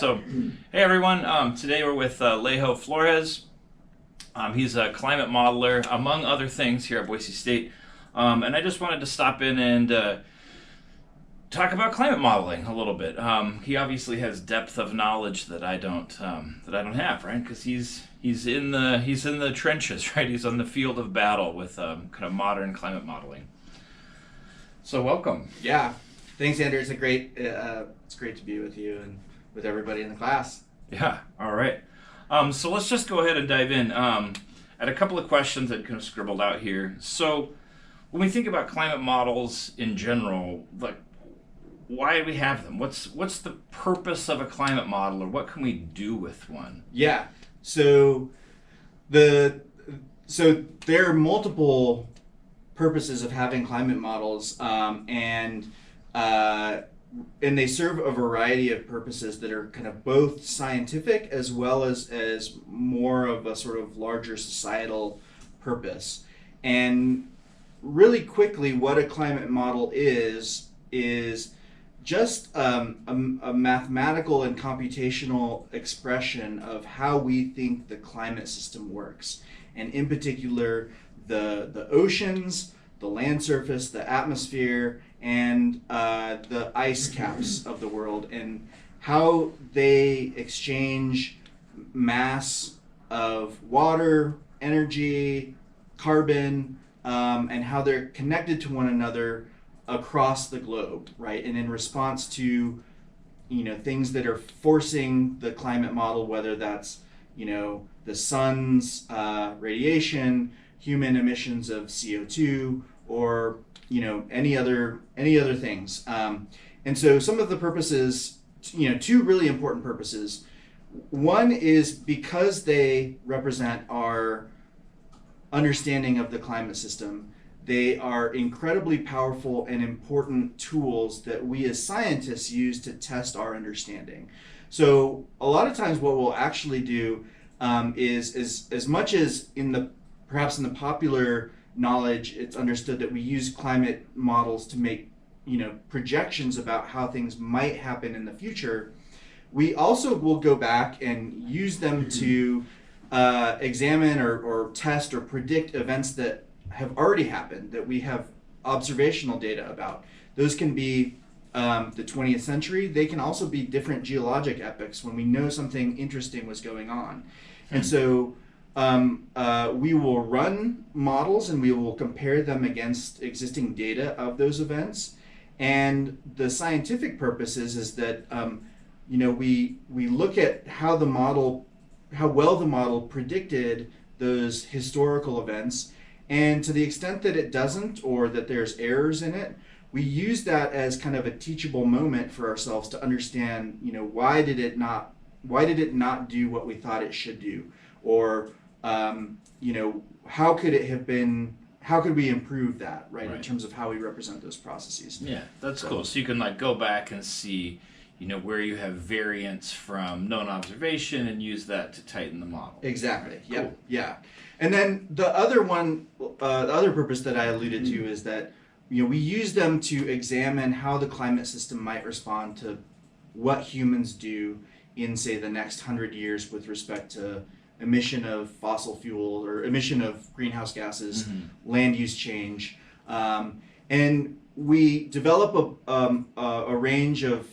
So, hey everyone, today we're with Lejo Flores. He's a climate modeler, among other things, here at Boise State. And I just wanted to stop in and talk about climate modeling a little bit. He obviously has depth of knowledge that I don't have, right? Because he's in the trenches, right? He's on the field of battle with kind of modern climate modeling. So welcome. Yeah, thanks, Andrew. It's great to be with you and with everybody in the class. Yeah. All right. So let's just go ahead and dive in. At a couple of questions that kind of scribbled out here. So when we think about climate models in general, like, why do we have them? What's the purpose of a climate model, or what can we do with one? Yeah. So there are multiple purposes of having climate models, and they serve a variety of purposes that are kind of both scientific as well as more of a sort of larger societal purpose. And really quickly, what a climate model is just a mathematical and computational expression of how we think the climate system works, and in particular the oceans, the land surface, the atmosphere, and the ice caps of the world, and how they exchange mass of water, energy, carbon, and how they're connected to one another across the globe, right? And in response to, things that are forcing the climate model, whether that's, the sun's radiation, human emissions of CO2, or any other things. And so some of the purposes, two really important purposes. One is because they represent our understanding of the climate system. They are incredibly powerful and important tools that we as scientists use to test our understanding. So a lot of times what we'll actually do is as much as perhaps in the popular knowledge, it's understood that we use climate models to make projections about how things might happen in the future. We also will go back and use them to examine or test or predict events that have already happened, that we have observational data about. Those can be the 20th century. They can also be different geologic epochs when we know something interesting was going on. And so we will run models and we will compare them against existing data of those events. And the scientific purpose is that we look at how well the model predicted those historical events, and to the extent that it doesn't, or that there's errors in it, we use that as kind of a teachable moment for ourselves to understand, why did it not do what we thought it should do, or how could we improve that, right, in terms of how we represent those processes. Yeah, that's cool. So you can go back and see, where you have variance from known observation and use that to tighten the model. Exactly. Cool. Yep. Yeah. And then the other purpose that I alluded to is that, we use them to examine how the climate system might respond to what humans do in, say, the next 100 years with respect to emission of fossil fuel or emission of greenhouse gases, land use change. And we develop a range of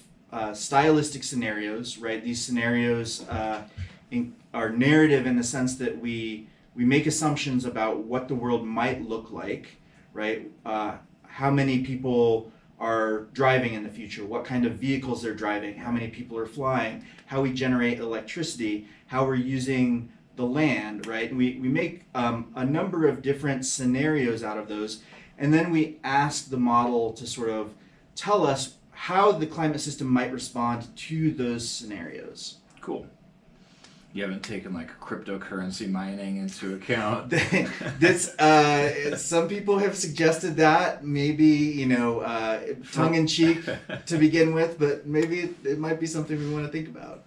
stylistic scenarios, right? These scenarios are narrative in the sense that we make assumptions about what the world might look like, right? How many people are driving in the future, what kind of vehicles they're driving, how many people are flying, how we generate electricity, how we're using the land, right? We make a number of different scenarios out of those, and then we ask the model to sort of tell us how the climate system might respond to those scenarios. Cool. You haven't taken cryptocurrency mining into account. Some people have suggested that, maybe tongue in cheek to begin with, but maybe it might be something we want to think about.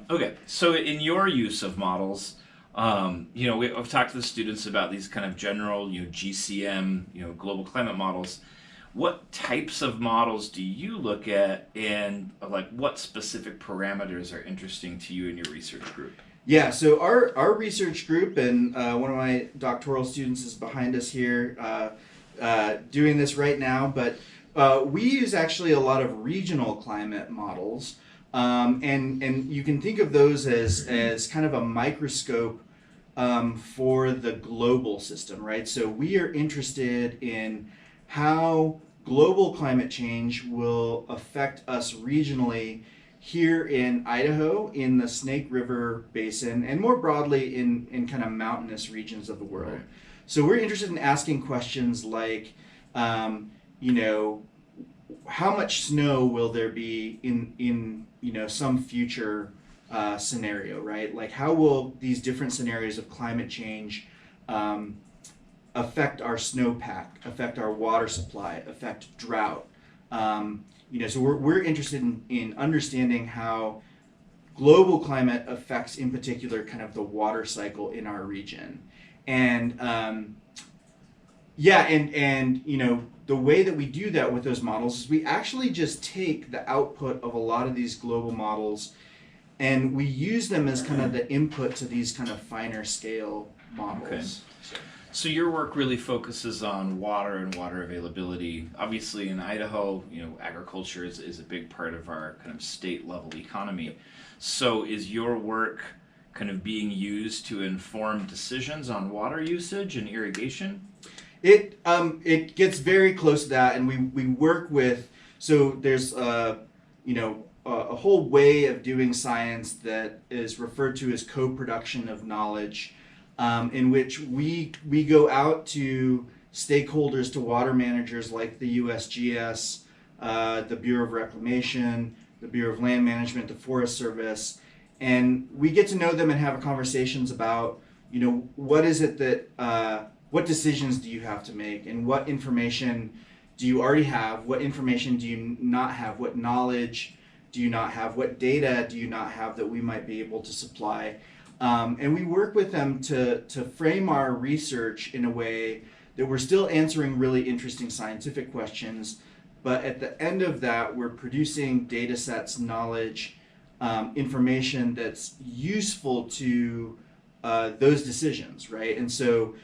Okay, so in your use of models, I've talked to the students about these kind of general, GCM, global climate models. What types of models do you look at, and like what specific parameters are interesting to you in your research group? Yeah, so our research group, and one of my doctoral students is behind us here doing this right now, but we use actually a lot of regional climate models, and you can think of those as kind of a microscope for the global system, right? So we are interested in how global climate change will affect us regionally here in Idaho, in the Snake River Basin, and more broadly in kind of mountainous regions of the world. Right. So we're interested in asking questions like, you know, how much snow will there be in some future scenario, right? Like how will these different scenarios of climate change affect our snowpack, affect our water supply, affect drought? So we're interested in understanding how global climate affects, in particular, kind of the water cycle in our region. And the way that we do that with those models is we actually just take the output of a lot of these global models and we use them as kind of the input to these kind of finer scale models. Okay. So your work really focuses on water and water availability. Obviously in Idaho, agriculture is a big part of our kind of state level economy. So is your work kind of being used to inform decisions on water usage and irrigation? It gets very close to that, and we work with, so there's a whole way of doing science that is referred to as co-production of knowledge, in which we go out to stakeholders, to water managers like the USGS, the Bureau of Reclamation, the Bureau of Land Management, the Forest Service, and we get to know them and have conversations about, what is it that, what decisions do you have to make, and what information do you already have, what information do you not have, what knowledge do you not have, what data do you not have that we might be able to supply. And we work with them to frame our research in a way that we're still answering really interesting scientific questions, but at the end of that, we're producing data sets, knowledge, information that's useful to those decisions, right? And so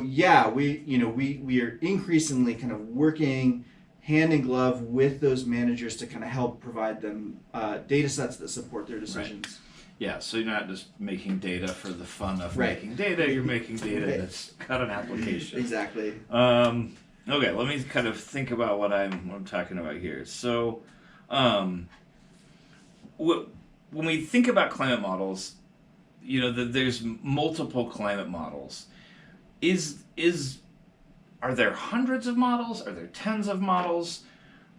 yeah, we are increasingly kind of working hand in glove with those managers to kind of help provide them data sets that support their decisions. Right. Yeah, so you're not just making data for the fun of Right. making data, you're making data that's got an application. Exactly. Okay, let me kind of think about what I'm talking about here. So, when we think about climate models, there's multiple climate models. Are there hundreds of models? Are there tens of models?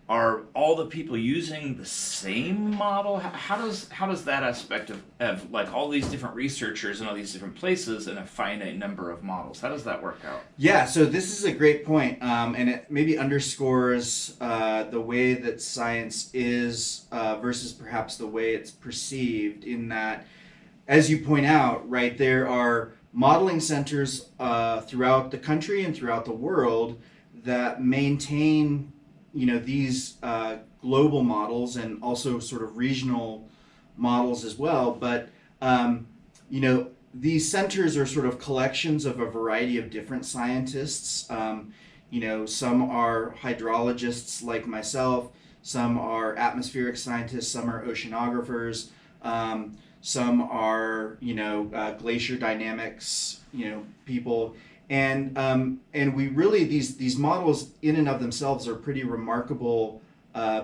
Are all the people using the same model? How does that aspect of like all these different researchers in all these different places and a finite number of models, how does that work out? Yeah, so this is a great point, and it maybe underscores the way that science is versus perhaps the way it's perceived, in that, as you point out, right, there are modeling centers throughout the country and throughout the world that maintain these global models and also sort of regional models as well. But, these centers are sort of collections of a variety of different scientists. Some are hydrologists like myself, some are atmospheric scientists, some are oceanographers, some are, glacier dynamics, people. And we really, these models in and of themselves are pretty remarkable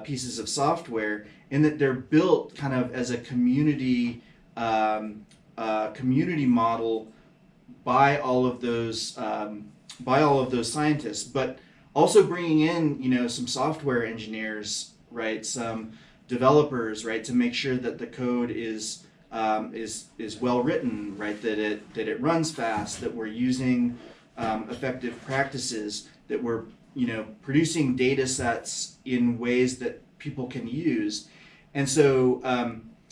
pieces of software, in that they're built kind of as a community model by all of those scientists, but also bringing in some software engineers, right, some developers, right, to make sure that the code is well written, right, that it runs fast, that we're using effective practices, that we're producing data sets in ways that people can use. And so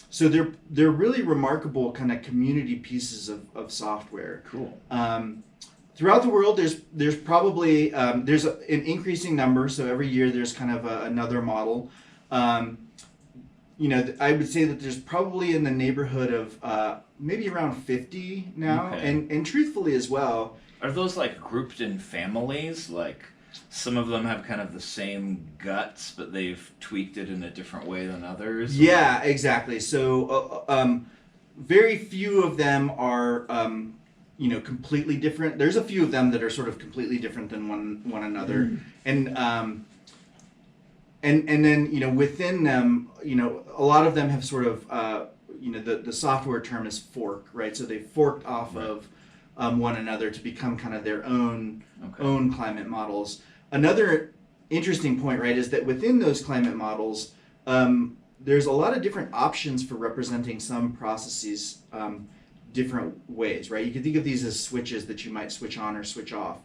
they're really remarkable kind of community pieces of software. Cool. Throughout the world, there's probably there's an increasing number. So every year there's kind of another model. Um, I would say that there's probably in the neighborhood of maybe around 50 now, Okay. and truthfully as well. Are those like grouped in families? Like some of them have kind of the same guts, but they've tweaked it in a different way than others? Yeah, exactly. So very few of them are completely different. There's a few of them that are sort of completely different than one another, and and then within them, a lot of them have sort of the software term is fork, right? So they forked off Right. of one another to become kind of their own Okay. own climate models. Another interesting point, right, is that within those climate models, there's a lot of different options for representing some processes different ways, right? You can think of these as switches that you might switch on or switch off.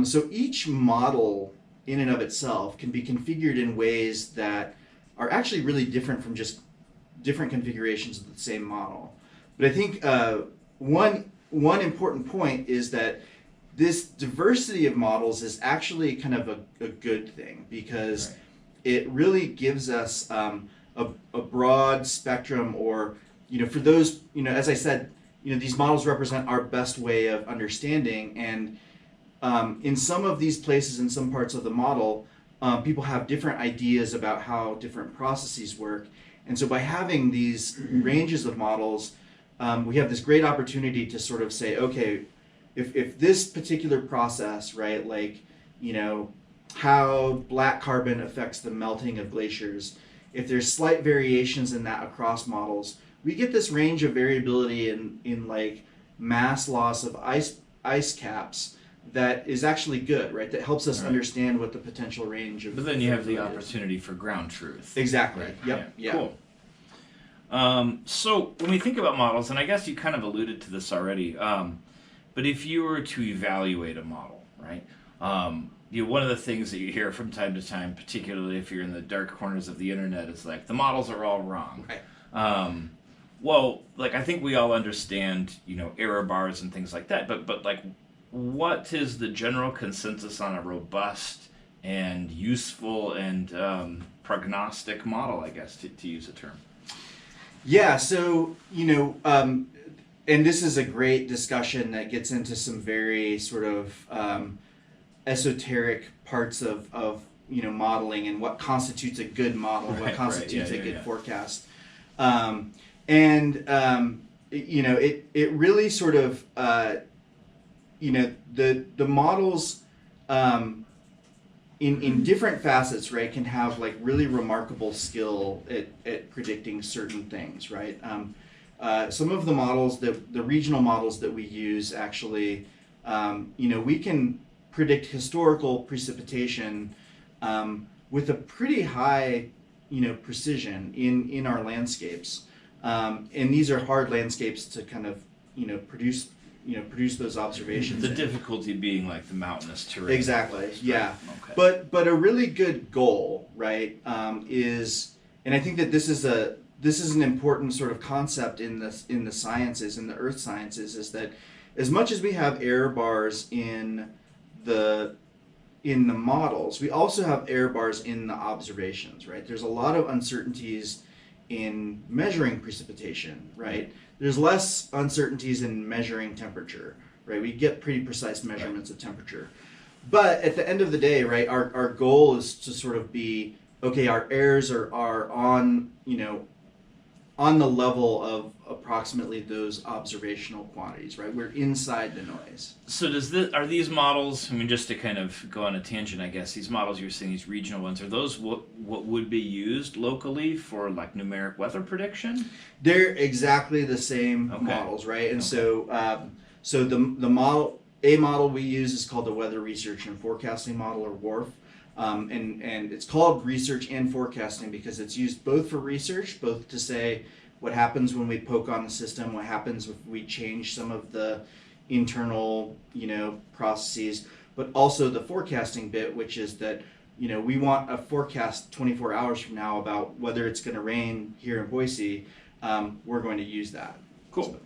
So each model in and of itself can be configured in ways that are actually really different from just different configurations of the same model. But I think one important point is that this diversity of models is actually kind of a good thing, because Right. it really gives us a broad spectrum, or for those, as I said, these models represent our best way of understanding, and in some of these places, in some parts of the model, people have different ideas about how different processes work. And so by having these ranges of models, we have this great opportunity to sort of say, okay, if this particular process, right, like, how black carbon affects the melting of glaciers, if there's slight variations in that across models, we get this range of variability in like mass loss of ice caps that is actually good, right? That helps us Right. understand what the potential range of. But then you have the variability is. opportunity for ground truth. Exactly. Right. Yep. Yeah. Cool. So when we think about models, and I guess you kind of alluded to this already, but if you were to evaluate a model, right? One of the things that you hear from time to time, particularly if you're in the dark corners of the internet, is like the models are all wrong. Right. Well, like I think we all understand, error bars and things like that. But like, what is the general consensus on a robust and useful and prognostic model? I guess to use a term. Yeah. So and this is a great discussion that gets into some very sort of esoteric parts of modeling, and what constitutes a good model, what Right, constitutes right. a good Yeah. forecast. It really sort of the models in different facets, right, can have like really remarkable skill at predicting certain things, right? Some of the models, the regional models that we use, actually, we can predict historical precipitation with a pretty high, precision in our landscapes. And these are hard landscapes to kind of, produce those observations. The in. difficulty being like the mountainous terrain. Exactly. Yeah. Okay. But a really good goal, right, is, and I think that this is an important sort of concept in the sciences, in the earth sciences, is that as much as we have error bars in the models, we also have error bars in the observations, right? There's a lot of uncertainties in measuring precipitation, right? There's less uncertainties in measuring temperature, right? We get pretty precise measurements of temperature. But at the end of the day, right, our goal is to sort of be, okay, our errors are on, on the level of approximately those observational quantities, right? We're inside the noise. So are these models, I mean, just to kind of go on a tangent, I guess, these models you're saying, these regional ones, are those what would be used locally for like numeric weather prediction? They're exactly the same Okay. models, right? And Okay. so the model we use is called the Weather Research and Forecasting Model, or WRF. And it's called research and forecasting because it's used both for research, both to say what happens when we poke on the system, what happens if we change some of the internal, processes, but also the forecasting bit, which is that, we want a forecast 24 hours from now about whether it's going to rain here in Boise. We're going to use that. Cool. So,